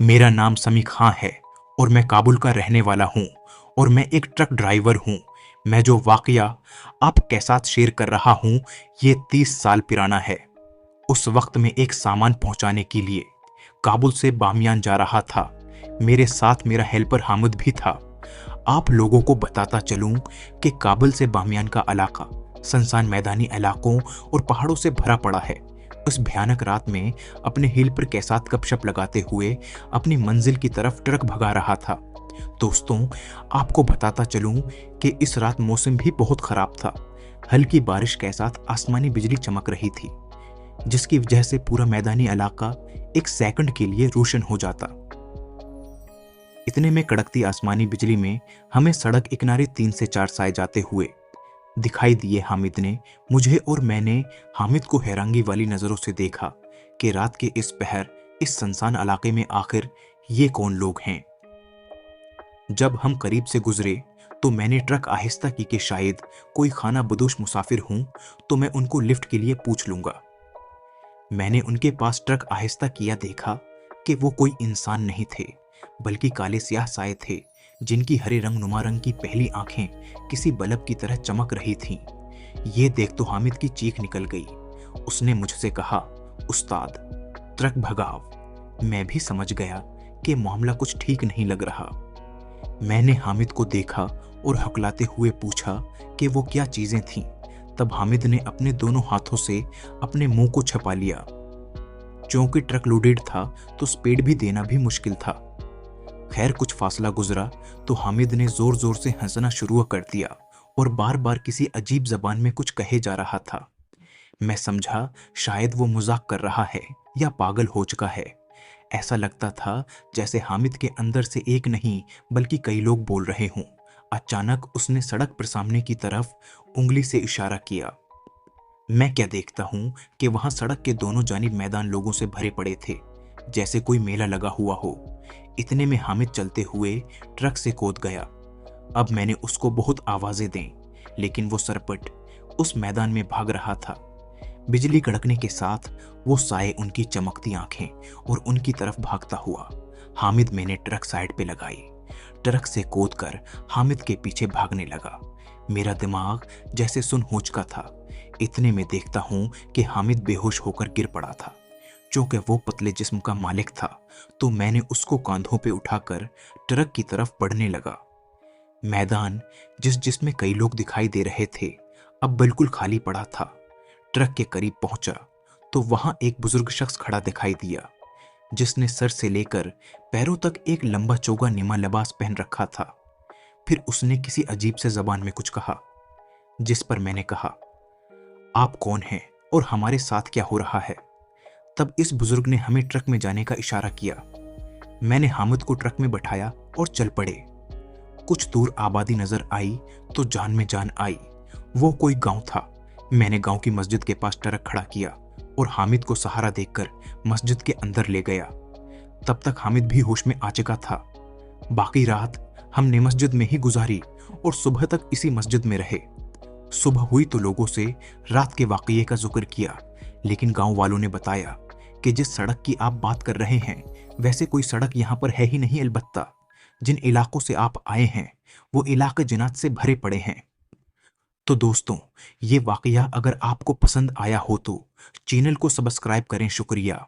मेरा नाम समी खां है और मैं काबुल का रहने वाला हूँ और मैं एक ट्रक ड्राइवर हूँ। मैं जो वाकया आपके साथ शेयर कर रहा हूँ ये 30 साल पुराना है। उस वक्त में एक सामान पहुंचाने के लिए काबुल से बामियान जा रहा था। मेरे साथ मेरा हेल्पर हामिद भी था। आप लोगों को बताता चलूं कि काबुल से बामियान का इलाका सुनसान मैदानी इलाकों और पहाड़ों से भरा पड़ा है। उस भयानक रात में अपने हेल्पर के साथ गपशप लगाते हुए अपनी मंजिल की तरफ ट्रक भगा रहा था। दोस्तों, आपको बताता चलूं कि इस रात मौसम भी बहुत खराब था। हल्की बारिश के साथ आसमानी बिजली चमक रही थी, जिसकी वजह से पूरा मैदानी इलाका एक सेकंड के लिए रोशन हो जाता। इतने में कड़कती आसमानी बिजली में हमें सड़क के किनारे 3 से 4 साए जाते हुए दिखाई दिए। हामिद ने मुझे और मैंने हामिद को हैरानी वाली नजरों से देखा कि रात के इस पहर इस सुनसान इलाके में आखिर ये कौन लोग हैं। जब हम करीब से गुजरे तो मैंने ट्रक आहिस्ता की कि शायद कोई खाना बदोश मुसाफिर हूं तो मैं उनको लिफ्ट के लिए पूछ लूंगा। मैंने उनके पास ट्रक आहिस्ता किया, देखा कि वो कोई इंसान नहीं थे बल्कि काले स्याह साए थे जिनकी हरे रंग नुमा रंग की पहली आंखें किसी बल्ब की तरह चमक रही थीं। ये देख तो हामिद की चीख निकल गई। उसने मुझसे कहा, उस्ताद, ट्रक भगाओ। मैं भी समझ गया कि मामला कुछ ठीक नहीं लग रहा। मैंने हामिद को देखा और हकलाते हुए पूछा कि वो क्या चीजें थीं। तब हामिद ने अपने दोनों हाथों से अपने मुंह को छपा लिया। चूंकि ट्रक लोडेड था तो स्पीड भी देना भी मुश्किल था। खैर, कुछ फासला गुजरा तो हामिद ने जोर जोर से हंसना शुरू कर दिया और बार बार किसी अजीब जबान में कुछ कहे जा रहा था। मैं समझा शायद वो मजाक कर रहा है या पागल हो चुका है। ऐसा लगता था जैसे हामिद के अंदर से एक नहीं बल्कि कई लोग बोल रहे हों। अचानक उसने सड़क पर सामने की तरफ उंगली से इशारा किया। मैं क्या देखता हूं कि वहां सड़क के दोनों जानिब मैदान लोगों से भरे पड़े थे, जैसे कोई मेला लगा हुआ हो। इतने में हामिद चलते हुए ट्रक से कूद गया। अब मैंने उसको बहुत आवाजें दें, लेकिन वो सरपट उस मैदान में भाग रहा था। बिजली कड़कने के साथ वो साए, उनकी चमकती आंखें और उनकी तरफ भागता हुआ। हामिद, मैंने ट्रक साइड पे लगाई। ट्रक से कूदकर हामिद के पीछे भागने लगा। मेरा दिमाग जैसे सुन हो चुका था। इतने में देखता हूं कि हामिद बेहोश होकर गिर पड़ा था। चूंकि वो पतले जिस्म का मालिक था तो मैंने उसको कांधों पे उठाकर ट्रक की तरफ बढ़ने लगा। मैदान जिसमें कई लोग दिखाई दे रहे थे अब बिल्कुल खाली पड़ा था। ट्रक के करीब पहुंचा तो वहां एक बुजुर्ग शख्स खड़ा दिखाई दिया, जिसने सर से लेकर पैरों तक एक लंबा चोगा नीमा लिबास पहन रखा था। फिर उसने किसी अजीब से जबान में कुछ कहा, जिस पर मैंने कहा, आप कौन हैं और हमारे साथ क्या हो रहा है। तब इस बुजुर्ग ने हमें ट्रक में जाने का इशारा किया। मैंने हामिद को ट्रक में बैठाया और चल पड़े। कुछ दूर आबादी नजर आई तो जान में जान आई। वो कोई गांव था। मैंने गांव की मस्जिद के पास ट्रक खड़ा किया और हामिद को सहारा देकर मस्जिद के अंदर ले गया। तब तक हामिद भी होश में आ चुका था। बाकी रात हमने मस्जिद में ही गुजारी और सुबह तक इसी मस्जिद में रहे। सुबह हुई तो लोगों से रात के वाकये का जिक्र किया, लेकिन गांव वालों ने बताया कि जिस सड़क की आप बात कर रहे हैं वैसे कोई सड़क यहाँ पर है ही नहीं। अलबत्ता जिन इलाकों से आप आए हैं वो इलाके जिन्नात से भरे पड़े हैं। तो दोस्तों, ये वाकया अगर आपको पसंद आया हो तो चैनल को सब्सक्राइब करें। शुक्रिया।